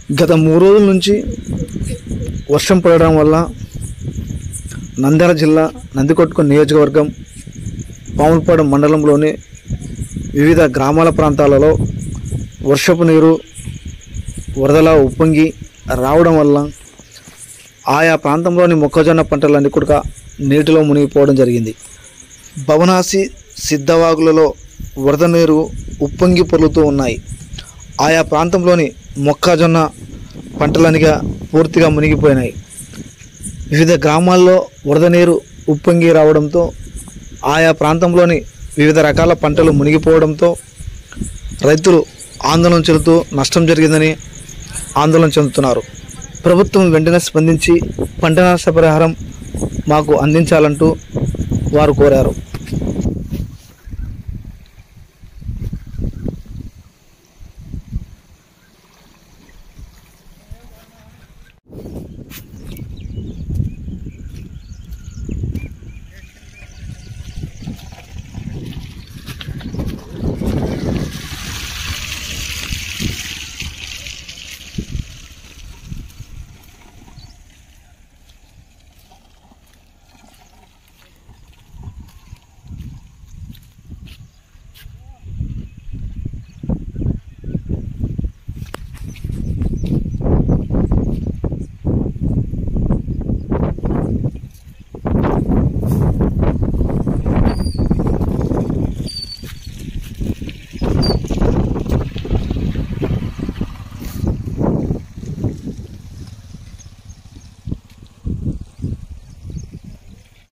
గత 3 రోజుల నుంచి వర్షం పడడం వల్ల నంద్యాల జిల్లా నందికొట్కూరు నియోజకవర్గం పాములపాడు మండలంలోని వివిధ గ్రామాల ప్రాంతాలలో వర్షపు నీరు వరదలా ఉప్పొంగి రావడం వల్ల ఆయా ప్రాంతంలోని మొక్కజొన్న పంటలన్నీ కూడా నీటిలో మునిగిపోవడం జరిగింది. భవనాసి సిద్ధవాగులలో వరద నీరు ఉప్పొంగి పొర్లుతూ ఉన్నాయి. ఆయా ప్రాంతంలోని మొక్కజొన్న పంటలనిగా పూర్తిగా మునిగిపోయినాయి. వివిధ గ్రామాల్లో వరద నీరు ఉప్పొంగి రావడంతో ఆయా ప్రాంతంలోని వివిధ రకాల పంటలు మునిగిపోవడంతో రైతులు ఆందోళన చెందుతూ నష్టం జరిగిందని ఆందోళన చెందుతున్నారు. ప్రభుత్వం వెంటనే స్పందించి పంట నష్ట పరిహారం మాకు అందించాలంటూ వారు కోరారు.